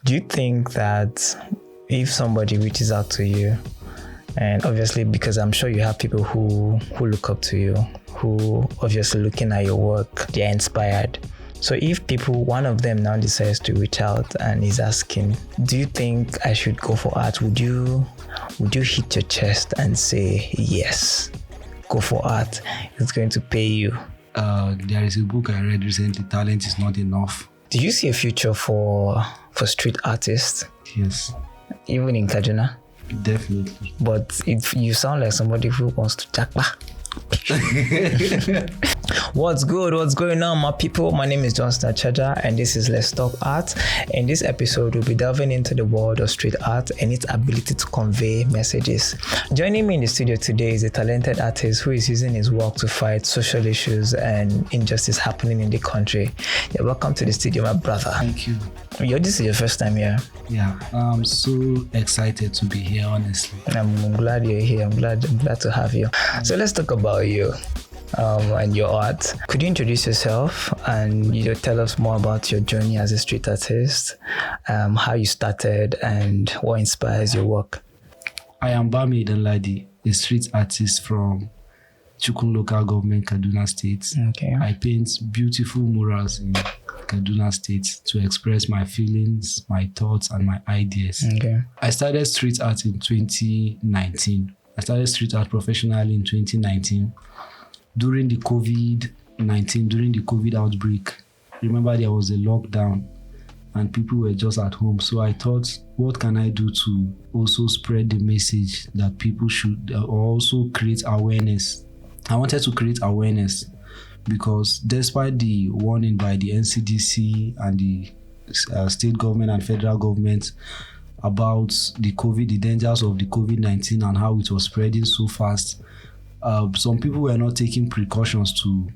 Do you think that if somebody reaches out to you, and obviously because I'm sure you have people who look up to you, who obviously looking at your work, they're inspired. So if one of them now decides to reach out and is asking, do you think I should go for art? Would you hit your chest and say, yes, go for art, it's going to pay you? There is a book I read recently, Talent is Not Enough. Do you see a future for street artists? Yes. Even in Kaduna? Definitely. But you sound like somebody who wants to jackpot. What's good? What's going on, my people? My name is Johnston Achaja, and this is Let's Talk Art. In this episode, we'll be delving into the world of street art and its ability to convey messages. Joining me in the studio today is a talented artist who is using his work to fight social issues and injustice happening in the country. Yeah, welcome to the studio, my brother. Thank you. This is your first time here. Yeah, I'm so excited to be here, honestly. I'm glad you're here. I'm glad to have you. So let's talk about you and your art. Could you introduce yourself and tell us more about your journey as a street artist, how you started and what inspires your work? I am Bami Idanladi, a street artist from Chukun Local Government, Kaduna State. Okay. I paint beautiful murals in Kaduna State to express my feelings, my thoughts, and my ideas. Okay. I started street art in 2019. I started street art professionally in 2019 during the COVID outbreak. Remember, there was a lockdown and people were just at home. So I thought, what can I do to also spread the message that people should also create awareness? I wanted to create awareness because despite the warning by the NCDC and the state government and federal government about the dangers of the COVID-19 and how it was spreading so fast, some people were not taking precautions to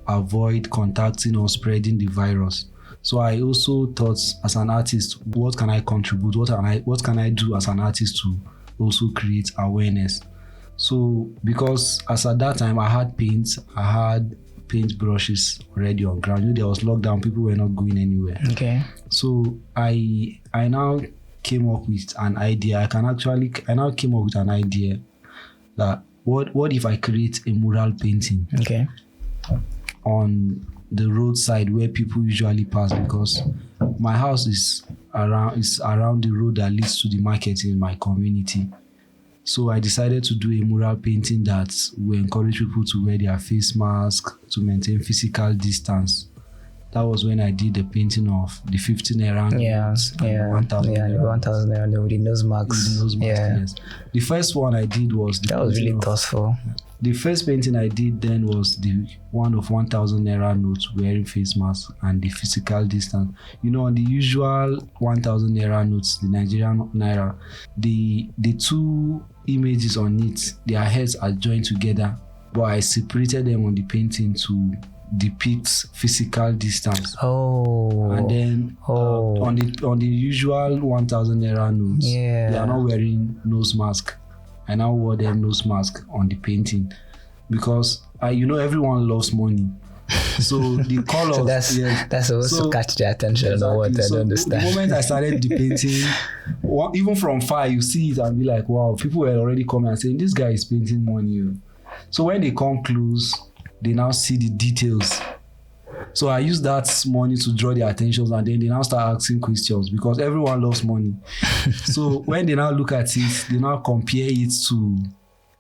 avoid contacting or spreading the virus. So I also thought, as an artist, what can I contribute? What can I do as an artist to also create awareness? So because as at that time I had paint brushes already on ground. There was lockdown, people were not going anywhere. Okay. So I now came up with an idea. I now came up with an idea that what if I create a mural painting? Okay. On the roadside where people usually pass, because my house is around the road that leads to the market in my community. So I decided to do a mural painting that will encourage people to wear their face mask, to maintain physical distance. That was when I did the painting of the 50 naira notes, 1,000 naira with the nose marks. Yes. The first one I did was that was really thoughtful. The first painting I did then was the one of 1,000 naira notes wearing face mask and the physical distance. On the usual 1,000 naira notes, the Nigerian naira, the two images on it, their heads are joined together, but I separated them on the painting to depict physical distance. And then on the usual 1,000 naira notes, they are not wearing nose mask. I now wore them nose mask on the painting because everyone loves money. So the colors. So that's supposed to catch their attention. Exactly. Or what? I don't understand. The moment I started the painting, even from far, you see it and be like, wow, people were already coming and saying, this guy is painting money. So when they come close, they now see the details. So I use that money to draw their attention, and then they now start asking questions because everyone loves money. So when they now look at it, they now compare it to,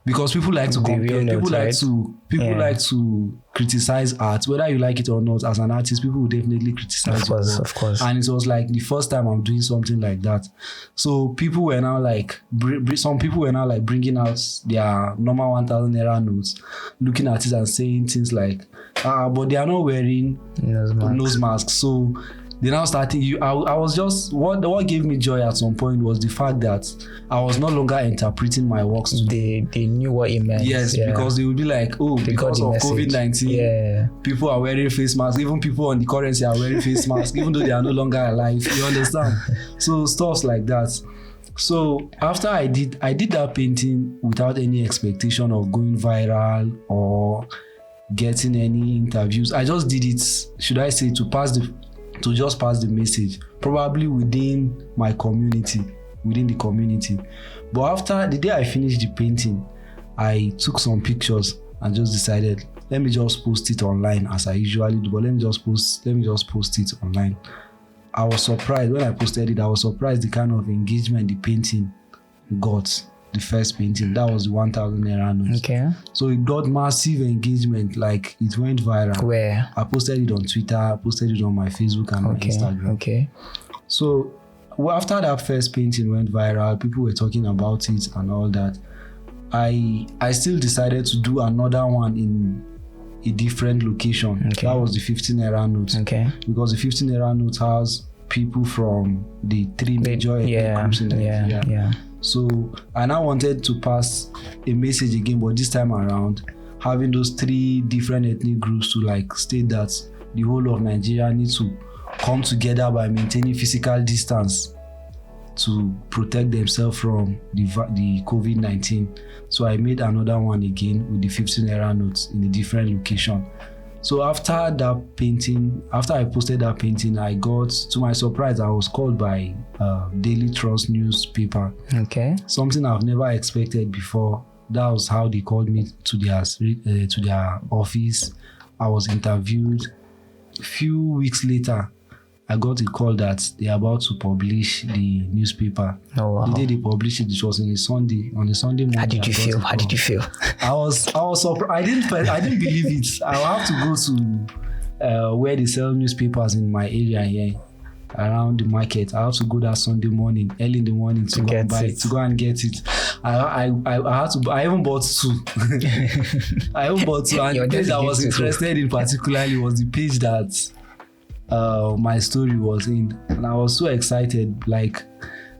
because people like to compare, people like to criticize art, whether you like it or not. As an artist, people will definitely criticize it. Of course. And it was like the first time I'm doing something like that. So people were now like, some people were now like bringing out their normal 1,000 naira notes, looking at it and saying things like, but they are not wearing nose masks. So they now started. I was just what gave me joy at some point was the fact that I was no longer interpreting my works. They knew what it meant. Yes, because they would be like, because of COVID-19, people are wearing face masks. Even people on the currency are wearing face masks, even though they are no longer alive. You understand? So stuff like that. So after I did that painting without any expectation of going viral or getting any interviews. I just did it, should I say, to pass to just pass the message, probably within the community. But after the day I finished the painting, I took some pictures and just decided, let me just post it online as I usually do, but let me just post it online. I was surprised when I posted it. I was surprised the kind of engagement the painting got. The first painting, that was the 1,000 naira note. Okay. So it got massive engagement, like it went viral. Where? I posted it on Twitter, I posted it on my Facebook and my Instagram. Okay. So after that first painting went viral, people were talking about it and all that. I still decided to do another one in a different location. Okay. That was the 15 naira note. Okay. Because the 15 naira note has people from the three major ethnic groups in Nigeria. Yeah. So I now wanted to pass a message again, but this time around, having those three different ethnic groups to like state that the whole of Nigeria needs to come together by maintaining physical distance to protect themselves from the COVID-19. So I made another one again with the 15 naira notes in a different location. So after I posted that painting, I got, to my surprise, I was called by Daily Trust newspaper. Okay. Something I've never expected before. That was how they called me to their office. I was interviewed. A few weeks later, I got a call that they're about to publish the newspaper. Oh, wow. The day they published it was on a Sunday morning. How did you feel? I was surprised. I didn't believe it. I have to go to where they sell newspapers in my area here, around the market. I have to go that Sunday morning, early in the morning to go and get it. I had to. I even bought two. And the page I was interested in particularly was the page that my story was in, and I was so excited. Like,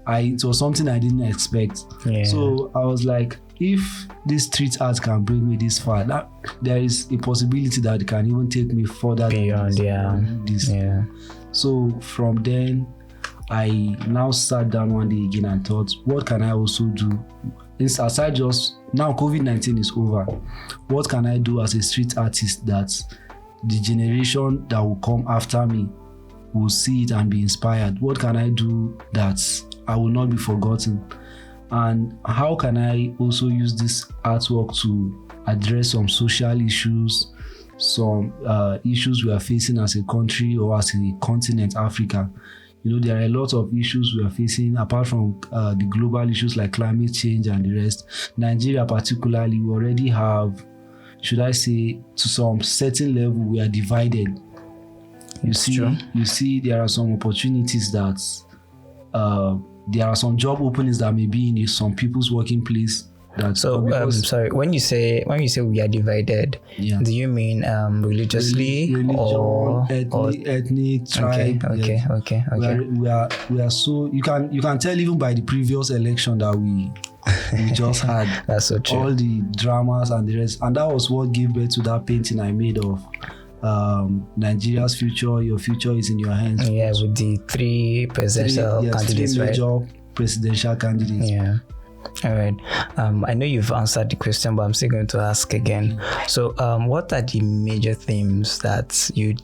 it was something I didn't expect. Yeah. So I was like, if this street art can bring me this far, that there is a possibility that it can even take me further beyond this. Yeah. So from then, I now sat down one day again and thought, what can I also do? Aside just now, COVID-19 is over. What can I do as a street artist that the generation that will come after me will see it and be inspired? What can I do that I will not be forgotten? And how can I also use this artwork to address some social issues, some issues we are facing as a country or as a continent, Africa? You know, there are a lot of issues we are facing apart from the global issues like climate change and the rest. Nigeria particularly, we already have, should I say, to some certain level, we are divided. You see, there are some opportunities that there are some job openings that may be in some people's working place. Sorry, when you say we are divided, do you mean religiously, religion, or ethnic, tribe? Okay. We are so, you can tell even by the previous election that we just had. That's so true. All the dramas and the rest, and that was what gave birth to that painting I made of Nigeria's future. Your future is in your hands. Yeah, with the three presidential candidates, three major right? Presidential candidates. Yeah. All right. I know you've answered the question, but I'm still going to ask again. So, what are the major themes that you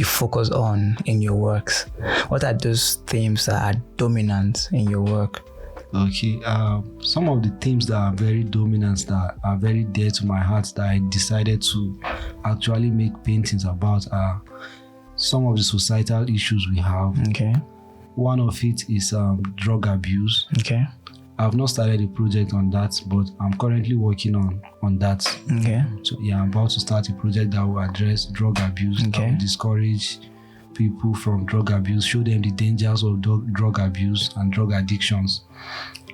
focus on in your works? What are those themes that are dominant in your work? Okay. Some of the themes that are very dominant, that are very dear to my heart, that I decided to actually make paintings about, are some of the societal issues we have. Okay. One of it is drug abuse. Okay. I've not started a project on that, but I'm currently working on that. Okay. So I'm about to start a project that will address drug abuse, that will discourage people from drug abuse, show them the dangers of drug abuse and drug addictions.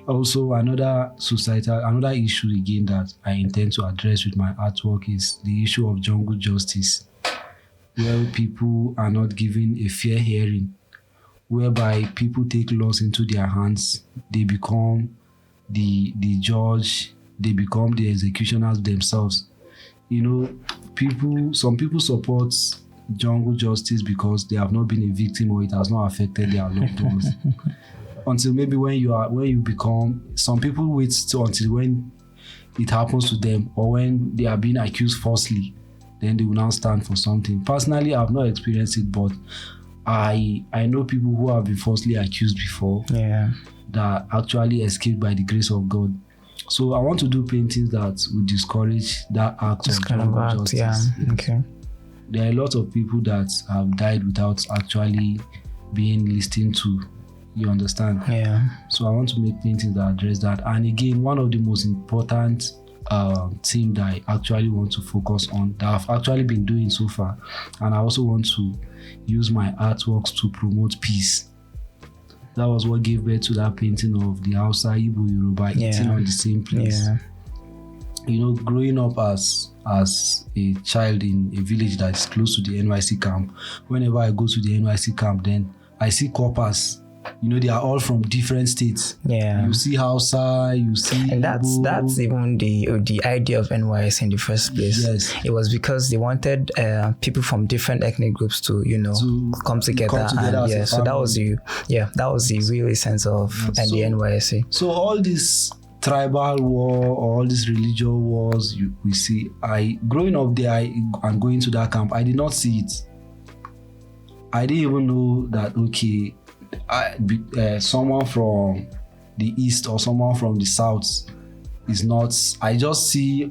Also, another issue again that I intend to address with my artwork is the issue of jungle justice, where people are not given a fair hearing, whereby people take laws into their hands. They become the judge, they become the executioners themselves. You know, some people support jungle justice because they have not been a victim or it has not affected their loved ones. Until maybe when you become, some people wait until when it happens to them or when they are being accused falsely, then they will now stand for something. Personally, I've not experienced it, but I know people who have been falsely accused before that actually escaped by the grace of God. So I want to do paintings that will discourage that act of justice. Yes. Okay. There are a lot of people that have died without actually being listened to. You understand? Yeah. So I want to make paintings that address that. And again, one of the most important theme that I actually want to focus on, that I've actually been doing so far, and I also want to use my artworks to promote peace. That was what gave birth to that painting of the Hausa, Igbo, Yoruba eating on the same place. Yeah. You know, growing up as a child in a village that is close to the NYC camp, whenever I go to the NYC camp, then I see coppers. You know, they are all from different states. Yeah. You see Hausa, you see and Igbo. that's even the idea of NYC in the first place. Yes. It was because they wanted people from different ethnic groups to come together and so that was the real essence of the NYC. So all this tribal war or all these religious wars we see, growing up there and going to that camp, I did not see it. I didn't even know that someone from the east or someone from the south is not. I just see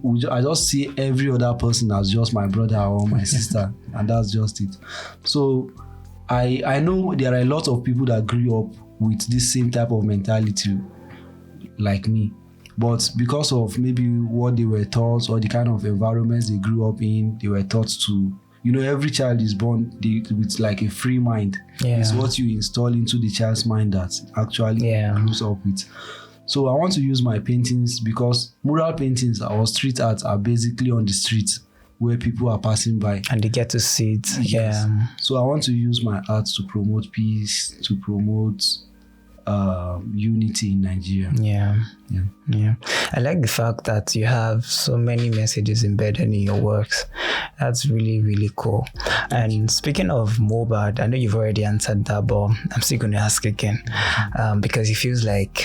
every other person as just my brother or my sister, and that's just it. So I know there are a lot of people that grew up with this same type of mentality like me, but because of maybe what they were taught or the kind of environments they grew up in, they were taught to. You know, every child is born with like a free mind. Yeah. It's what you install into the child's mind that actually grows up with. So I want to use my paintings because mural paintings or street art are basically on the street where people are passing by. And they get to see it. Yes. Yeah. So I want to use my art to promote peace, to promote unity in Nigeria. Yeah. I like the fact that you have so many messages embedded in your works. That's really, really cool. And speaking of Mohbad, I know you've already answered that, but I'm still going to ask again because it feels like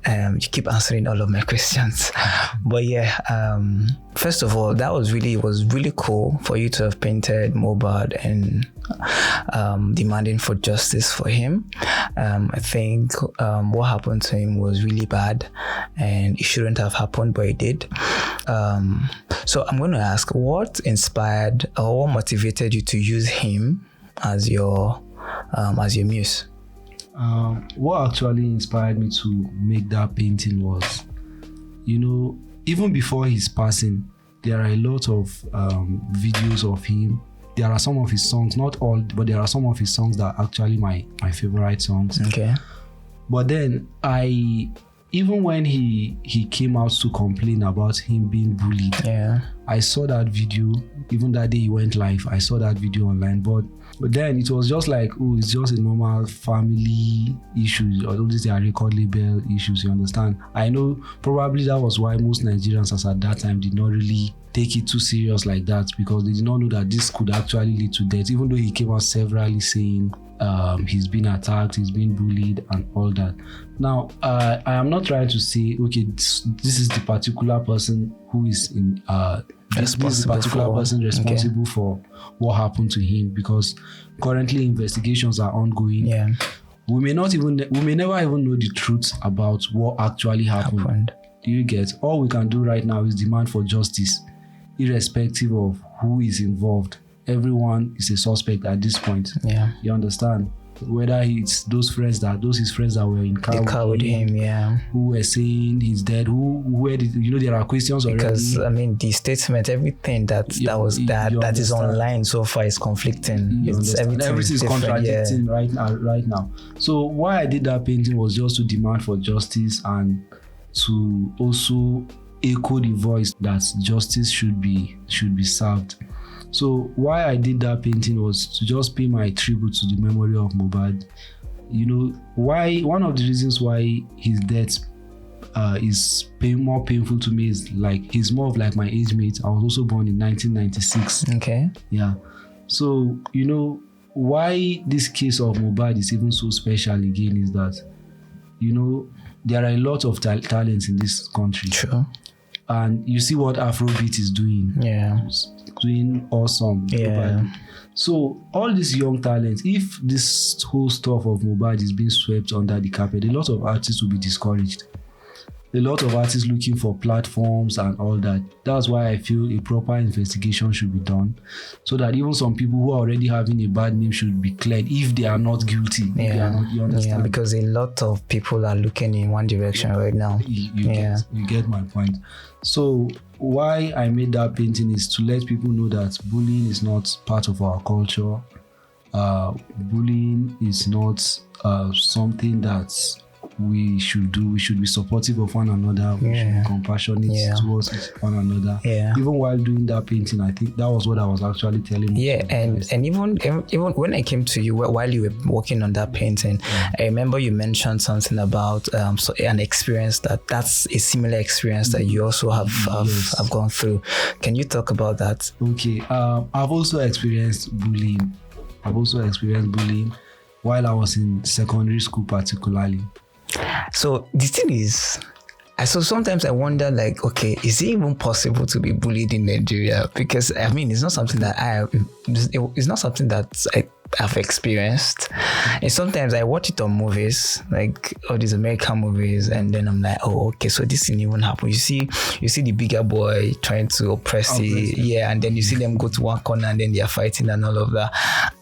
you keep answering all of my questions. But first of all, it was really cool for you to have painted Mohbad and demanding for justice for him. I think what happened to him was really bad and it shouldn't have happened, but it did. So I'm going to ask, what inspired or what motivated you to use him as your muse? What actually inspired me to make that painting was, even before his passing, there are a lot of videos of him. There are some of his songs, not all, but there are some of his songs that are actually my favorite songs. Okay. But then even when he came out to complain about him being bullied, I saw that video. Even that day he went live, I saw that video online. But then it was just like, it's just a normal family issue, or all these are record label issues, you understand? I know probably that was why most Nigerians as at that time did not really take it too serious like that, because they did not know that this could actually lead to death, even though he came out severally saying he's been attacked, he's been bullied and all that. Now, I am not trying to say, okay, this is the particular person who is in this is the particular person responsible for what happened to him, because currently investigations are ongoing. Yeah. We may never even know the truth about what actually happened. Do you get? All we can do right now is demand for justice, irrespective of who is involved. Everyone is a suspect at this point. Yeah. You understand? Whether it's those his friends that were in car with him, who were saying he's dead, there are questions already. Because the statement, everything that is online so far is conflicting. Everything is contradicting right now. So why I did that painting was just to demand for justice and to also echo the voice that justice should be served. So why I did that painting was to just pay my tribute to the memory of Mohbad. One of the reasons why his death is more painful to me is like he's more of like my age mate. I was also born in 1996. Okay. Yeah. So why this case of Mohbad is even so special again is that there are a lot of talents in this country. Sure. and you see what Afrobeat is doing. Yeah. It's doing awesome. Yeah. So all these young talents, if this whole stuff of Mohbad is being swept under the carpet, a lot of artists will be discouraged. A lot of artists looking for platforms and all that. That's why I feel a proper investigation should be done, so that even some people who are already having a bad name should be cleared if they are not guilty. If they are not, you understand? Yeah, because a lot of people are looking in one direction right now. You get my point. So why I made that painting is to let people know that bullying is not part of our culture. Bullying is not something that we should do. We should be supportive of one another. We should be compassionate towards one another. Even while doing that painting, I think that was what I was actually telling you. And even when I came to you while you were working on that painting, I remember you mentioned something about an experience that's a similar experience that you also have gone through. Can you talk about that? Okay. I've also experienced bullying. While I was in secondary school, particularly. So the thing is, so sometimes I wonder, like, okay, is it even possible to be bullied in Nigeria? Because I mean, it's not something that I've experienced. And sometimes I watch it on movies, like all these American movies, and then I'm like, oh, okay, so this didn't even happen. You see the bigger boy trying to oppress and then you see them go to one corner and then they are fighting and all of that.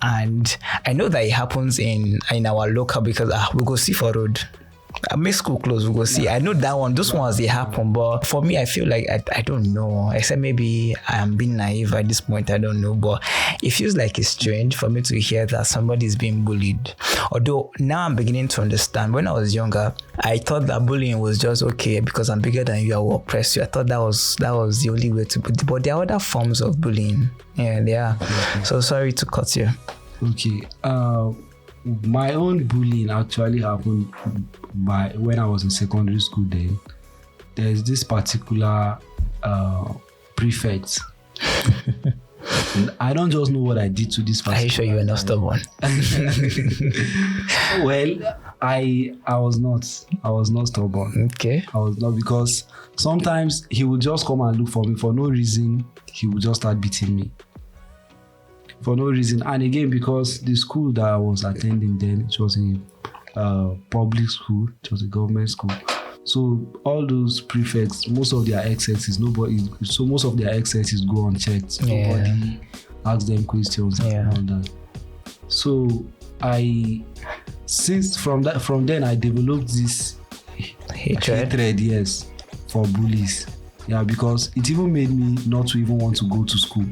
And I know that it happens in our local, because we go see for road. I make school close, we go see. I know that one, those ones they happen, but for me, I feel like I don't know. Except maybe I am being naive at this point, I don't know. But it feels like it's strange for me to hear that somebody is being bullied. Although now I'm beginning to understand. When I was younger, I thought that bullying was just okay because I'm bigger than you, I will oppress you. I thought that was the only way to put it. But there are other forms of bullying. Yeah, they are. So sorry to cut you. Okay. My own bullying actually happened when I was in secondary school. Then there's this particular prefect. I don't just know what I did to this particular. Are you sure you were not stubborn? Well, I was not stubborn. Okay. I was not, because sometimes he would just come and look for me for no reason. He would just start beating me. For no reason. And again, because the school that I was attending then, it was a public school, it was a government school. So all those prefects, most of their excesses go unchecked. Nobody asks them questions and all that. So from then I developed this hatred, yes, for bullies. Yeah, because it even made me not to even want to go to school.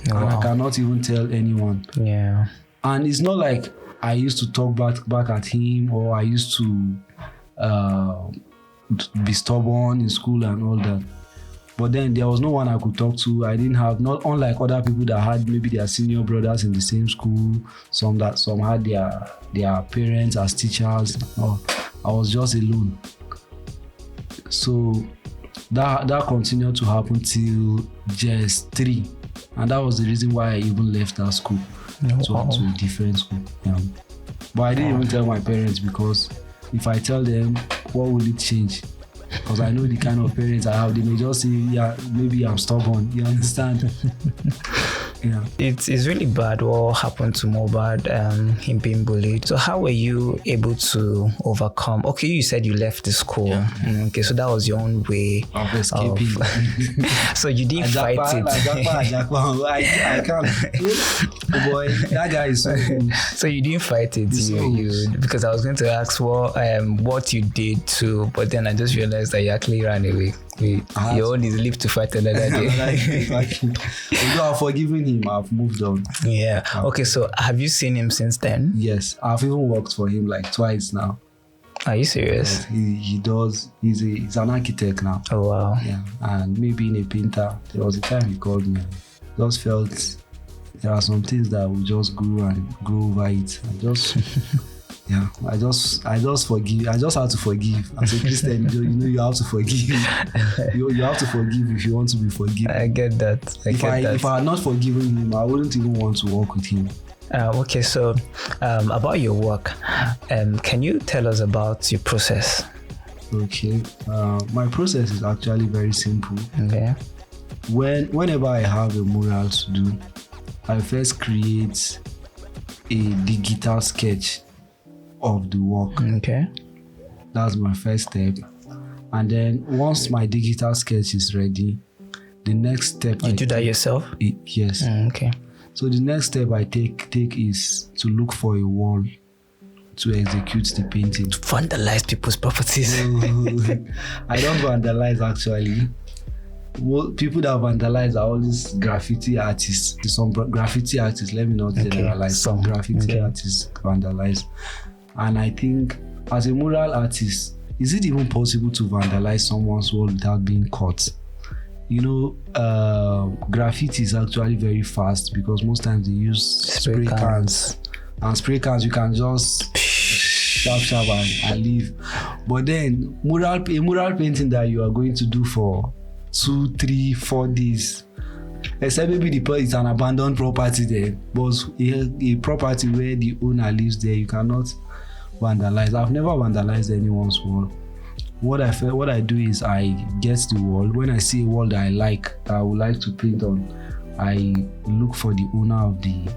And I cannot even tell anyone. Yeah. And it's not like I used to talk back at him, or I used to be stubborn in school and all that. But then there was no one I could talk to. I didn't have, not unlike other people that had maybe their senior brothers in the same school, some had their parents as teachers. No, I was just alone. So that continued to happen till just 3. And that was the reason why I even left that school to a different school. Yeah. But I didn't even tell my parents, because if I tell them, what will it change? Because I know the kind of parents I have. They may just say, yeah, maybe I'm stubborn. You understand? Yeah. It's really bad what happened to Mohbad, him being bullied. So how were you able to overcome? Okay, you said you left the school. Yeah. Okay, so that was your own way of escaping. So you didn't fight it. I can't. Oh boy, that guy is so cool. So you didn't fight it. You because I was going to ask what you did too, but then I just realized that you actually ran away. Your own is live to fight another day. Although I've forgiven him, I've moved on. Yeah. Okay, so have you seen him since then? Yes, I've even worked for him like twice now. Are you serious? He does. He's an architect now. Oh wow. Yeah, and me being a painter, there was a time he called me. Just felt there are some things that will just grow over it. Yeah, I just forgive. I just have to forgive. As a Christian, you have to forgive. You have to forgive if you want to be forgiven. I get that. If I had not forgiven him, I wouldn't even want to work with him. Okay, so about your work, can you tell us about your process? Okay. My process is actually very simple. Okay. Whenever I have a mural to do, I first create a digital sketch of the work. Okay. That's my first step. And then once my digital sketch is ready, the next step You do that yourself? Yes. Okay. So the next step I take is to look for a wall to execute the painting. Vandalize people's properties. I don't vandalize actually. People that vandalize are always graffiti artists. Some graffiti artists, let me not generalize. Some graffiti artists vandalize. And I think as a mural artist, is it even possible to vandalize someone's wall without being caught? You know, graffiti is actually very fast because most times they use spray cans. And spray cans, you can just sharp and leave. But then a mural painting that you are going to do for 2, 3, 4 days, except maybe it's an abandoned property there, but a property where the owner lives there, you cannot vandalize. I've never vandalized anyone's wall. What I do is I get the wall. When I see a wall that I would like to paint on, I look for the owner of the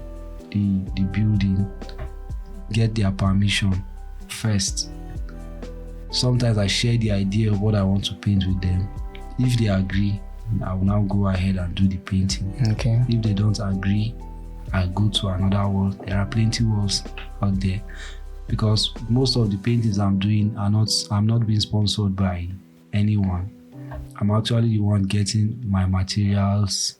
building, get their permission first. Sometimes I share the idea of what I want to paint with them. If they agree, I will now go ahead and do the painting. Okay. If they don't agree, I go to another wall. There are plenty walls out there. Because most of the paintings I'm doing I'm not being sponsored by anyone. I'm actually the one getting my materials,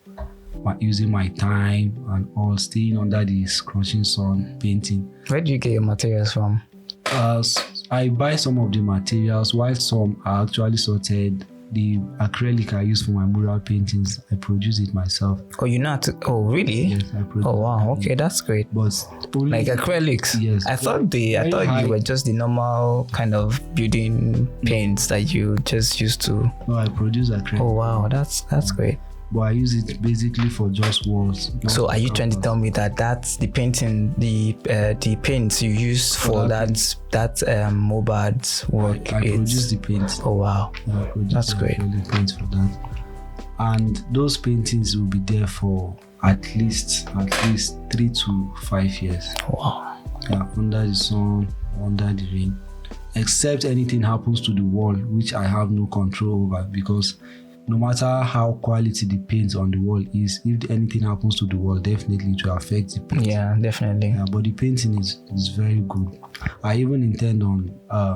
using my time and all, staying under the scorching sun, painting. Where do you get your materials from? I buy some of the materials, while some are actually sorted. The acrylic I use for my mural paintings, I produce it myself. Oh, you know how to? Oh, really? Yes, I produce. Oh, wow. Okay, that's great. But only, like acrylics. Yes. I thought you were just the normal kind of building paints that you just used to. No, I produce acrylic. Oh, wow. That's great. But I use it basically for just walls. So are you trying to tell me that that's the painting, the paints you use for that Mohbad's work? I produce the paints. Oh wow, that's great. Paints for that, and those paintings will be there for at least 3 to 5 years. Wow. Yeah, under the sun, under the rain, except anything happens to the wall, which I have no control over, because no matter how quality the paint on the wall is, if anything happens to the wall, definitely it will affect the paint. Yeah, definitely. Yeah, but the painting is very good. I even intend on,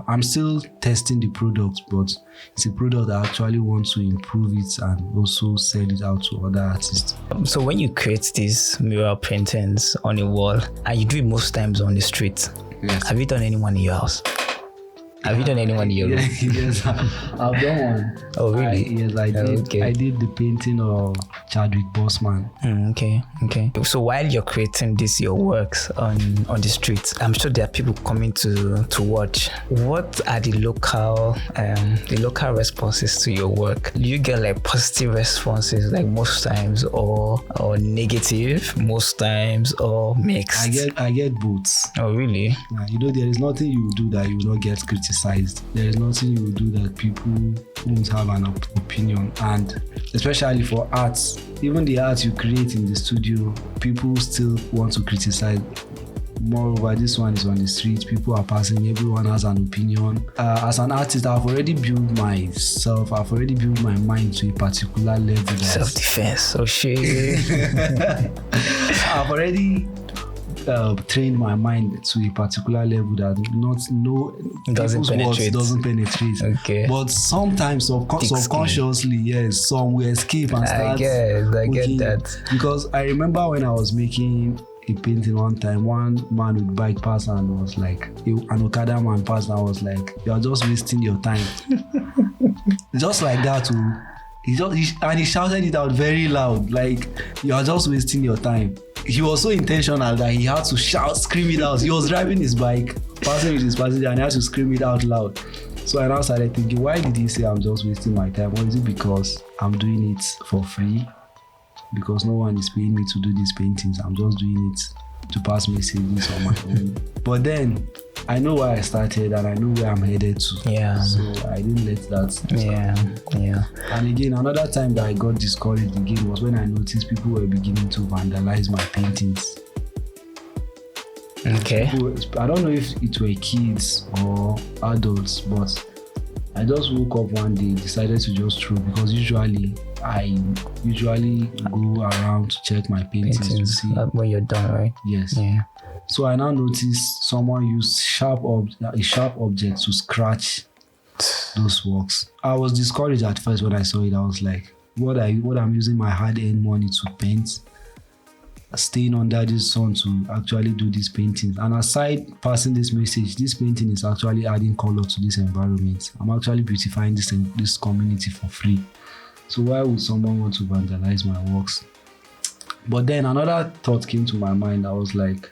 I'm still testing the product, but it's a product I actually want to improve it and also sell it out to other artists. So when you create these mural paintings on a wall, and you do it most times on the street, yes. Have you done anyone in your house? Have you done anyone in your room? Yes, I've done one. Oh, really? Yes, I did. Okay. I did the painting of Chadwick Boseman. Okay. So while you're creating your works on the streets, I'm sure there are people coming to watch. What are the local responses to your work? Do you get like positive responses like most times, or negative most times, or mixed? I get both. Oh, really? There is nothing you will do that you will not get criticized. There is nothing you will do that people won't have an opinion. And especially for arts, even the art you create in the studio, people still want to criticize. Moreover, this one is on the street, people are passing, everyone has an opinion. As an artist, I've already built myself, I've already built my mind to a particular level. Self-defense, oh shit. I've already trained my mind to a particular level that doesn't penetrate. Okay. But sometimes subconsciously, yes, some will escape and start. I get that. Because I remember when I was making a painting one time, one man with bike passed and was like, an Okada man passed and was like, "You're just wasting your time." Just like that too. He shouted it out very loud, like, "You are just wasting your time." He was so intentional that he had to scream it out. He was driving his bike, passing with his passenger, and he had to scream it out loud. So I now started thinking, why did he say I'm just wasting my time? Or is it because I'm doing it for free? because no one is paying me to do these paintings. I'm just doing it to pass messages on my own. But then I know where I started and I know where I'm headed to. Yeah. So I didn't let that. Yeah. And again, another time that I got discouraged again was when I noticed people were beginning to vandalize my paintings. Okay. I don't know if it were kids or adults, but I just woke up one day, decided to just throw, because I usually go around to check my paintings to see when you're done, right? Yes. Yeah. So I now noticed someone used a sharp object to scratch those works. I was discouraged at first when I saw it. I was like, what I'm using my hard-earned money to paint, staying under this sun to actually do these paintings. And aside passing this message, this painting is actually adding color to this environment. I'm actually beautifying this community for free. So why would someone want to vandalize my works? But then another thought came to my mind. I was like,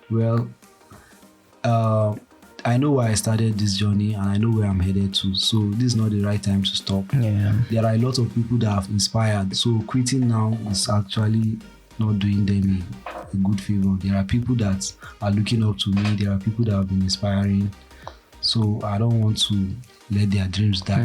well, I know why I started this journey and I know where I'm headed to. So this is not the right time to stop. Yeah. There are a lot of people that have inspired. So quitting now is actually not doing them a good favor. There are people that are looking up to me. There are people that have been inspiring. So I don't want to let their dreams die.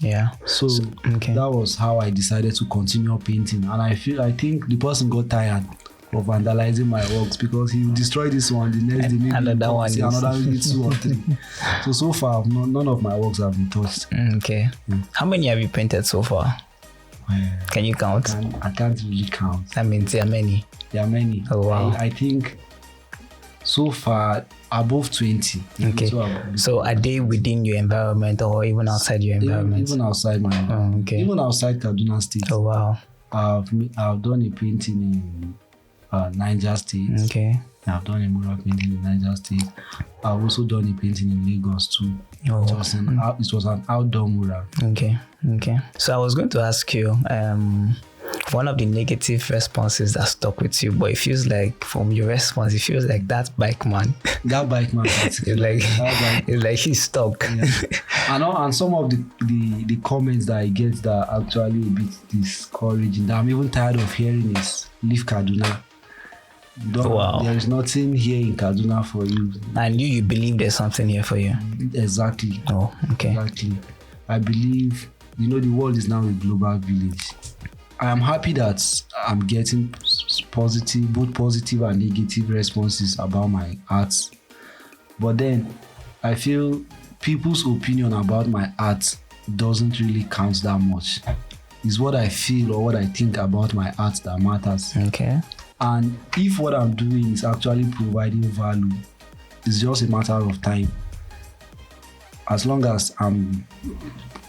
Yeah. So that was how I decided to continue painting. And I think the person got tired of vandalizing my works, because he destroyed this one, the next day maybe another one, maybe 2 or 3. So far none of my works have been touched. Okay. How many have you painted so far? Can you count? I can't really count. I mean, there are many. Oh wow. I think so far above 20. Okay. So are they within your environment or even outside your environment? Even outside my environment. Okay. Even outside Kaduna State. Oh wow. I've done a painting in Niger State. Okay. I've done a mural painting in Niger State. I've also done a painting in Lagos too. Oh. It was an outdoor mural. Okay. So I was going to ask you, one of the negative responses that stuck with you, but it feels like from your response, it feels like that bike man. It's like he's stuck. Yeah. And some of the comments that I get that are actually a bit discouraging, that I'm even tired of hearing, is leave Kaduna. Wow. There is nothing here in Kaduna for you. And you believe there's something here for you? Exactly. Oh, okay. Exactly. I believe, the world is now a global village. I am happy that I'm getting both positive and negative responses about my art. But then I feel people's opinion about my art doesn't really count that much. It's what I feel or what I think about my art that matters. Okay. And if what I'm doing is actually providing value, it's just a matter of time. As long as I'm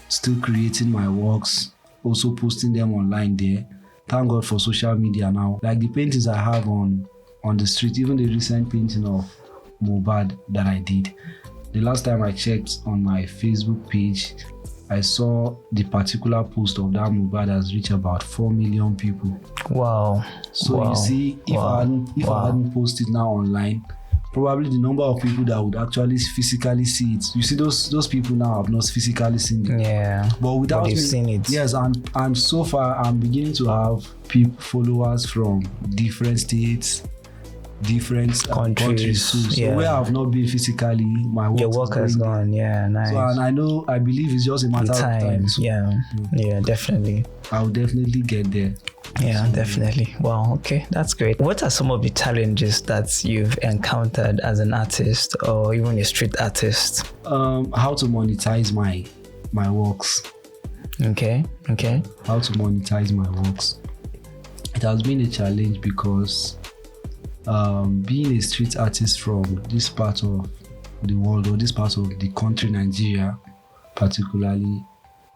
still creating my works, also posting them online there. Thank God for social media now. Like the paintings I have on the street, even the recent painting of Mohbad that I did. The last time I checked on my Facebook page, I saw the particular post of that Mohbad has reached about 4 million people. Wow. So you see, if I hadn't posted now online, probably the number of people that would actually physically see it. You see, those people now have not physically seen it. Yeah. But without they've seen it. Yes, and so far I'm beginning to have followers from different states, different countries too. So where I've not been physically, my work, your work has gone. Yeah, nice. So, and I believe it's just a matter of time. So, yeah, definitely. I'll definitely get there. Yeah, definitely. Wow, okay, that's great. What are some of the challenges that you've encountered as an artist or even a street artist? How to monetize my works. Okay. How to monetize my works. It has been a challenge because being a street artist from this part of the world or this part of the country, Nigeria particularly,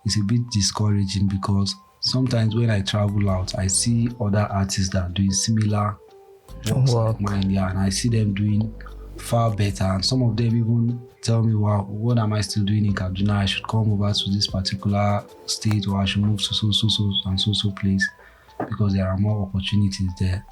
is a bit discouraging, because sometimes when I travel out, I see other artists that are doing similar works like mine, and I see them doing far better. And some of them even tell me, wow, what am I still doing in Kaduna? I should come over to this particular state, or I should move to so place, because there are more opportunities there.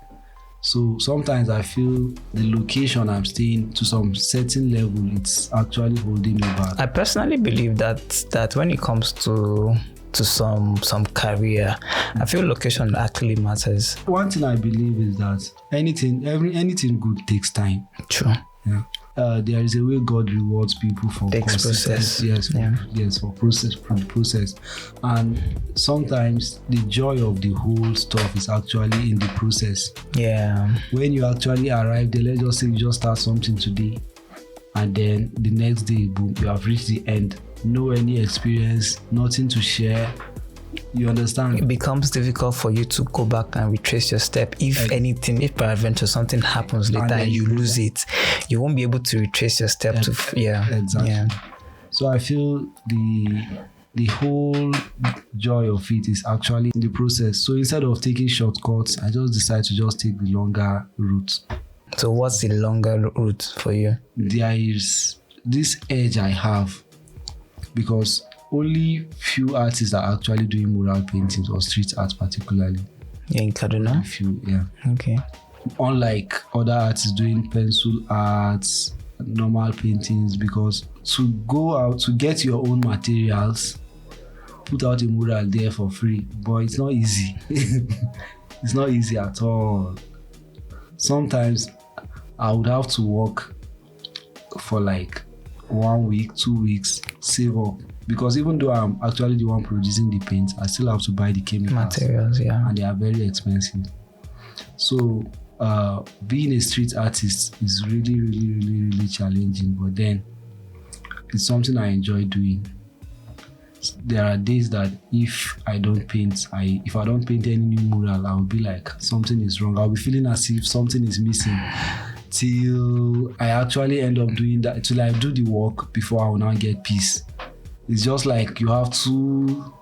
So sometimes I feel the location I'm staying to some certain level, it's actually holding me back. I personally believe that when it comes to to some career. I feel location actually matters. One thing I believe is that anything good takes time. True. Yeah. There is a way God rewards people for process. Yes, for process. And sometimes the joy of the whole stuff is actually in the process. Yeah. When you actually arrive there, let's just say you just start something today, and then the next day, boom, you have reached the end. No any experience, nothing to share. You understand? It becomes difficult for you to go back and retrace your step. If anything, if peradventure something happens later and you lose it, you won't be able to retrace your step exactly. Yeah. So I feel the whole joy of it is actually in the process. So instead of taking shortcuts, I just decide to just take the longer route. So what's the longer route for you? There is this edge I have because only few artists are actually doing mural paintings or street art particularly. In Kaduna? Few, yeah. Okay. Unlike other artists doing pencil arts, normal paintings, because to go out to get your own materials, put out a mural there for free, but it's not easy. It's not easy at all. Sometimes I would have to work for like 1 week, 2 weeks, save up. Because even though I'm actually the one producing the paint, I still have to buy the chemicals. Materials, yeah. And they are very expensive. So being a street artist is really, really, really, really challenging. But then it's something I enjoy doing. There are days that if I don't paint any new mural, I'll be like, something is wrong. I'll be feeling as if something is missing. Till I actually end up doing that, till I do the work before I will now get peace. It's just like you have two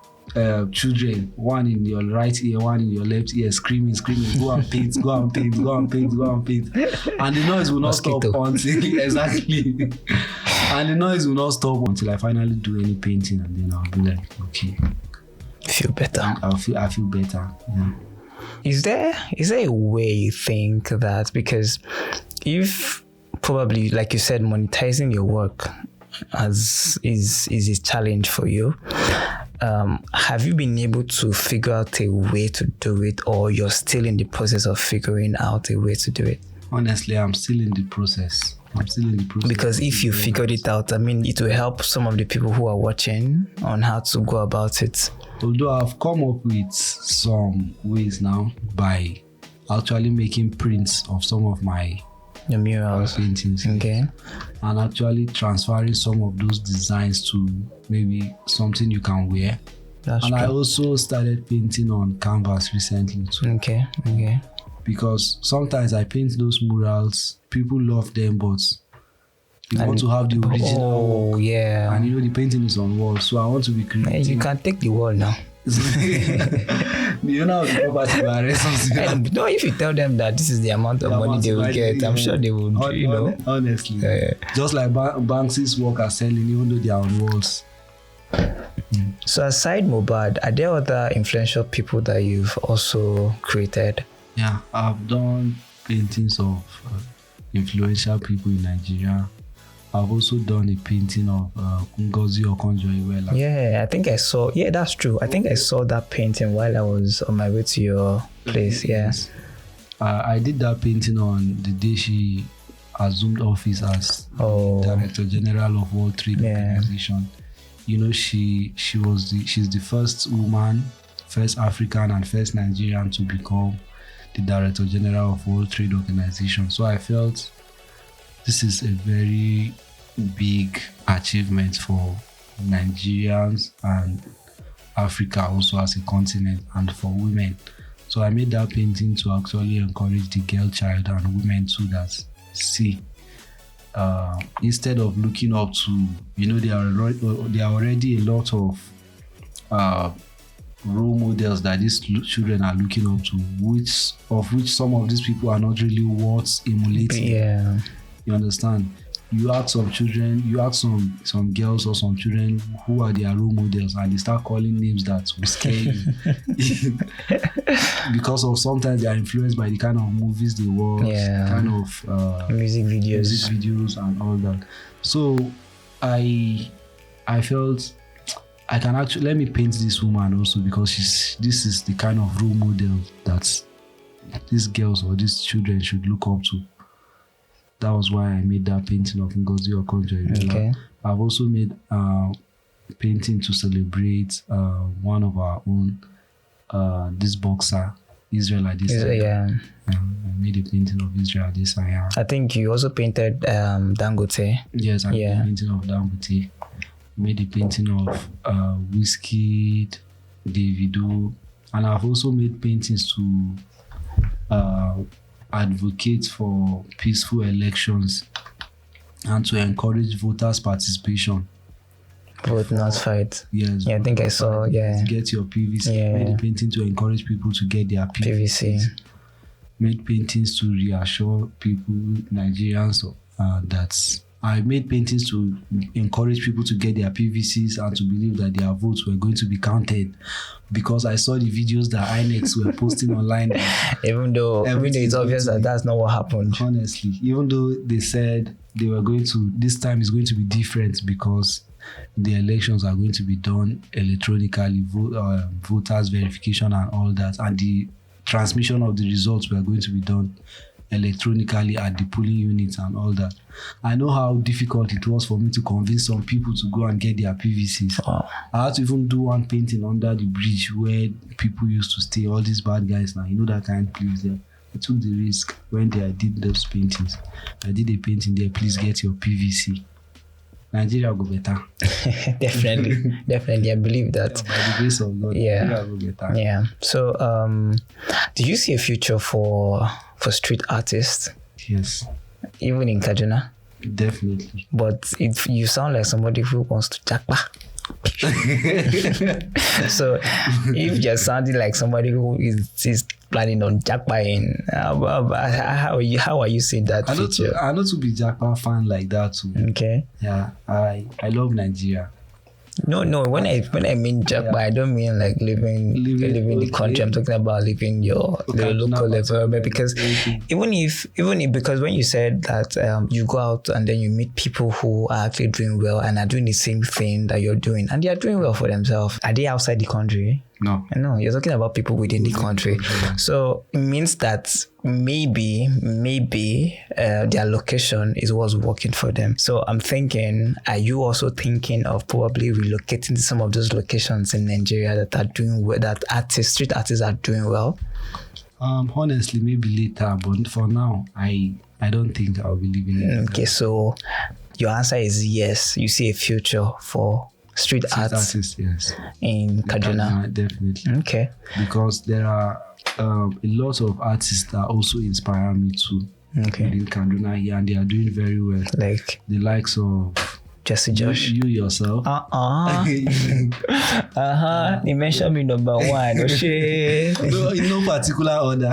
children, one in your right ear, one in your left ear, screaming, go and paint, go and paint, go and paint, go and paint. And the noise will not stop until, exactly. And the noise will not stop until I finally do any painting, and then I'll be like, okay. Feel better. I feel better, yeah. Is there a way you think that, because if probably, like you said, monetizing your work is a challenge for you, have you been able to figure out a way to do it, or you're still in the process of figuring out a way to do it? Honestly, I'm still in the process. Because if you figured it out, I mean, it will help some of the people who are watching on how to go about it. Although I've come up with some ways now by actually making prints of some of the murals paintings, okay, and actually transferring some of those designs to maybe something you can wear. That's and true. I also started painting on canvas recently too. Okay. Because sometimes I paint those murals, people love them, but you want to have the original work. Yeah. And the painting is on wall, so I want to be creative. You can take the wall now. You know how the property varies. No, if you tell them that this is the amount of money they will get, I'm sure they will, Honestly. Just like Banksy's work are selling, even though they are on walls. So aside Mohbad, are there other influential people that you've also created? Yeah, I've done paintings of influential people in Nigeria. I've also done a painting of Ngozi Okonjo-Iweala. Yeah, I think I saw. Yeah, that's true. I think I saw that painting while I was on my way to your place. Yes. I did that painting on the day she assumed office as Director General of World Trade Organization. She's the first woman, first African, and first Nigerian to become the Director General of World Trade Organization. So I felt this is a very big achievement for Nigerians and Africa also as a continent, and for women. So I made that painting to actually encourage the girl child and women too, that instead of looking up to, there are already a lot of role models that these children are looking up to, which some of these people are not really worth emulating. Yeah. You understand? You ask some children, some girls or some children who are their role models, and they start calling names that will scare you. Because of sometimes they are influenced by the kind of movies they watch, kind of music videos and all that. So I felt I can actually let me paint this woman also, because this is the kind of role model that these girls or these children should look up to. That was why I made that painting of Ngozi Okonjo. Okay. I've also made painting to celebrate one of our own, this boxer, Israel Adesanya. Yeah. I made a painting of Israel Adesanya. I think you also painted Dangote. Yes, I made a painting of Dangote. Made a painting of Wizkid, Davido, and I've also made paintings to advocate for peaceful elections and to encourage voters' participation. Vote not fight. Yes. Yeah, I think I saw. Yeah. Get your PVC. Yeah. Made a painting to encourage people to get their PVC. Made paintings to reassure people, Nigerians, that I made paintings to encourage people to get their PVCs and to believe that their votes were going to be counted, because I saw the videos that INEX were posting online. Even though it's obvious that that's not what happened. Honestly, even though they said they were going to, this time is going to be different because the elections are going to be done electronically, voters verification and all that, and the transmission of the results were going to be done electronically at the polling units and all that. I know how difficult it was for me to convince some people to go and get their PVCs. Oh. I had to even do one painting under the bridge where people used to stay, all these bad guys now, that kind of place there. I took the risk when I did those paintings. I did a painting there, please get your PVC. Nigeria will go better. Definitely, I believe that. By the grace of God, Nigeria will go better. Yeah. So, do you see a future for street artists? Yes. Even in Kaduna? Definitely. But you sound like somebody who wants to jackpot. So, if you're sounding like somebody who is planning on jackpotting, how are you seeing that future? I know to be jackpot fan like that too. Okay. Yeah, I love Nigeria. No. When I mean jackpot, I don't mean like living the country. I'm talking about living the local environment. Because even if because when you said that you go out and then you meet people who are actually doing well and are doing the same thing that you're doing, and they are doing well for themselves, are they outside the country? No, you're talking about people within the country. So it means that maybe their location is what's working for them. So I'm thinking, are you also thinking of probably relocating to some of those locations in Nigeria that are doing well, that street artists are doing well? Honestly, maybe later, but for now, I don't think I'll be living in. Okay, so your answer is yes. You see a future for street artists, yes, in Kaduna. Definitely. Okay. Because there are a lot of artists that also inspire me too. Okay. In Kaduna here, and they are doing very well. Like the likes of Jesse Josh. You yourself. They mentioned me number one. Oh shit. No, in no particular order.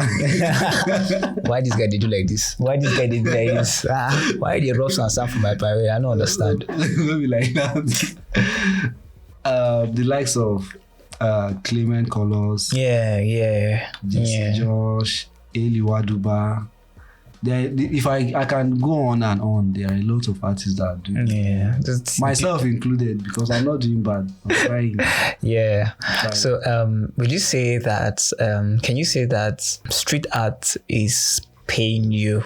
Why this guy did do like this? Why they rub some sand for my parade? I don't understand. Maybe like that. The likes of Clement Colors. Yeah. Jesse Josh, Eli Waduba. If I can go on and on, there are a lot of artists that are doing myself included, because I'm not doing bad. I'm trying. Yeah. So would you say that can you say that street art is paying you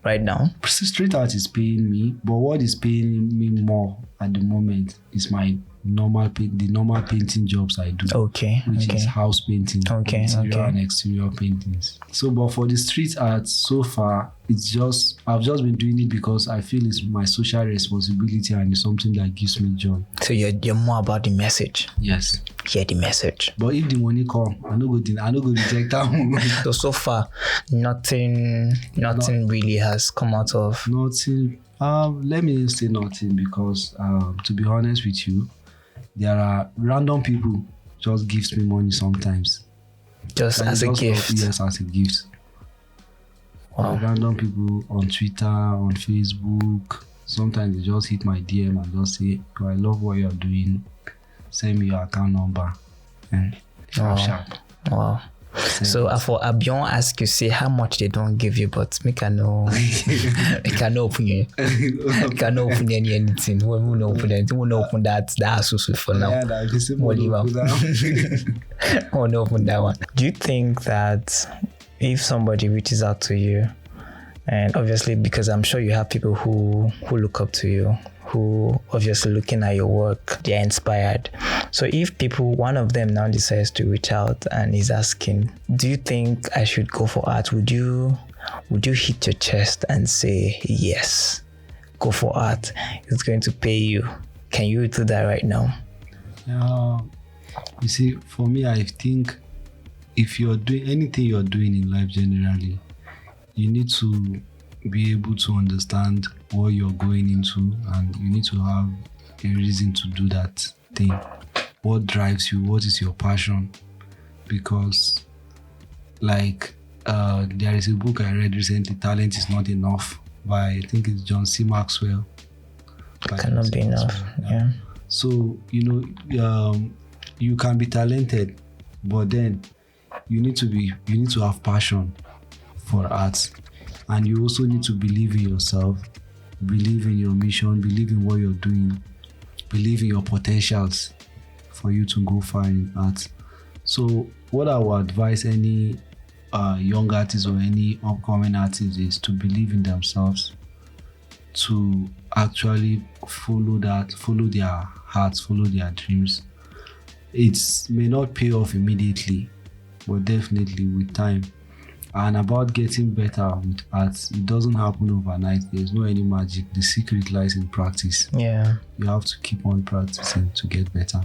right now? Street art is paying me, but what is paying me more at the moment is my normal painting jobs I do. Okay. Which is house painting. Okay. Interior and exterior paintings. So, but for the street art so far, I've just been doing it because I feel it's my social responsibility and it's something that gives me joy. So you're more about the message. Yes. Hear the message. But if the money come, I no go reject that. So far, nothing really has come out of. Nothing. Let me say nothing, because to be honest with you, there are random people just gives me money sometimes. Just as a gift. Yes, as a gift. Wow. Random people on Twitter, on Facebook. Sometimes they just hit my DM and just say, "Oh, I love what you're doing. Send me your account number." And Wow. So for Abion ask you, say how much they don't give you, but me can know, I can open you. I can open anything. We won't open anything. We won't open that also for now. Yeah, We'll leave out. We won't open that one. Do you think that if somebody reaches out to you, and obviously because I'm sure you have people who look up to you, who obviously looking at your work, they're inspired. So if one of them now decides to reach out and is asking, do you think I should go for art? Would you hit your chest and say, yes, go for art, it's going to pay you? Can you do that right now? You see, for me, I think if you're doing anything you're doing in life generally, you need to be able to understand what you're going into, and you need to have a reason to do that thing. What drives you? What is your passion? Because there is a book I read recently, Talent is Not Enough, by I think it's John C. Maxwell. Cannot be enough. Yeah. So you can be talented, but then you need to have passion for art. And you also need to believe in yourself, believe in your mission, believe in what you're doing, believe in your potentials for you to go far in art. So what I would advise any young artist or any upcoming artist is to believe in themselves, to actually follow their hearts, follow their dreams. It may not pay off immediately, but definitely with time. And about getting better with art, it doesn't happen overnight. There's no any magic. The secret lies in practice. Yeah. You have to keep on practicing to get better.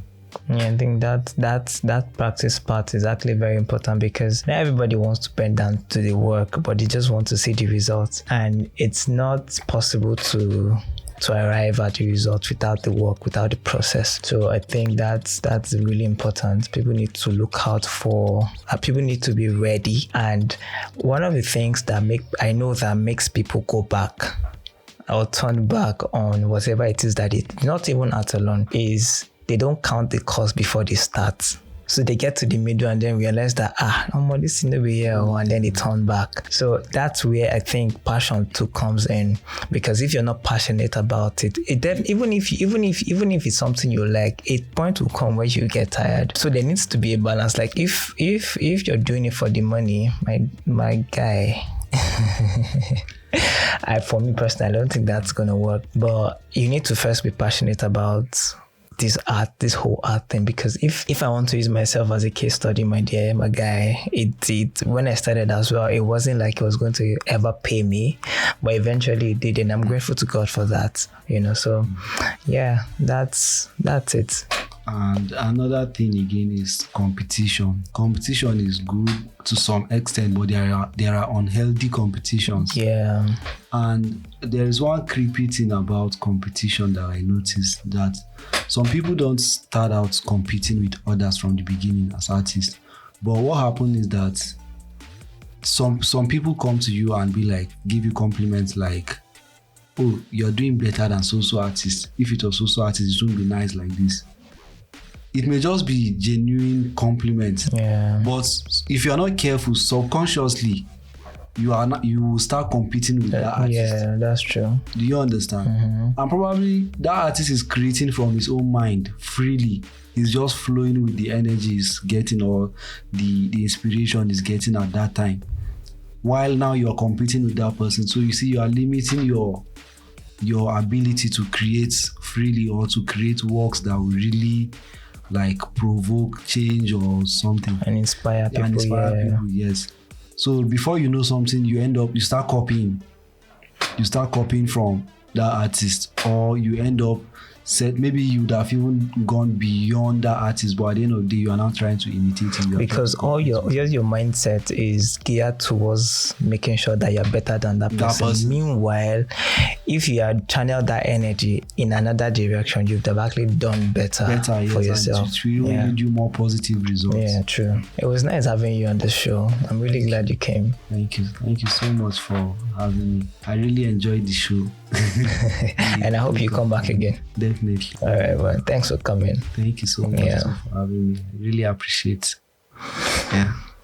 Yeah, I think that practice part is actually very important, because not everybody wants to bend down to the work, but they just want to see the results. And it's not possible to arrive at the result without the work, without the process. So I think that's really important. People need to look out for, people need to be ready. And one of the things that makes people go back or turn back on whatever it is that not even art alone, is they don't count the cost before they start. So they get to the middle and then realize that this thing over here, and then they turn back. So that's where I think passion too comes in, because if you're not passionate about it, even if it's something you like, a point will come where you get tired. So there needs to be a balance. Like if you're doing it for the money, my guy. For me personally, I don't think that's gonna work. But you need to first be passionate about this whole art thing, because if I want to use myself as a case study, my guy, when I started as well, it wasn't like it was going to ever pay me, but eventually it did, and I'm grateful to God for that, so yeah, that's it. And another thing again is competition. Competition is good to some extent, but there are unhealthy competitions. Yeah. And there is one creepy thing about competition that I noticed, that some people don't start out competing with others from the beginning as artists. But what happens is that some people come to you and be like, give you compliments like, oh, you're doing better than so-so artist. If it was so-so artist, it wouldn't be nice like this. It may just be genuine compliment. Yeah. But if you're not careful, subconsciously, you will start competing with that artist. Yeah, that's true. Do you understand? Mm-hmm. And probably that artist is creating from his own mind freely. He's just flowing with the energy he's getting, or the inspiration he's getting at that time. While now you're competing with that person. So you see, you are limiting your ability to create freely, or to create works that will really provoke change or something. And inspire people. People, yes. So before you know something, you start copying. You start copying from that artist, or you end up maybe you would have even gone beyond that artist, but at the end of the day, you are now trying to imitate him. Because all your mindset is geared towards making sure that you're better than that person. Meanwhile, if you had channeled that energy in another direction, you've actually done better for yourself. It will lead you more positive results. Yeah, true. It was nice having you on the show. I'm really glad you came. Thank you so much for having me. I really enjoyed the show. And I hope you come back again. Definitely. All right, well, thanks for coming. Thank you so much for having me. Really appreciate it. Yeah.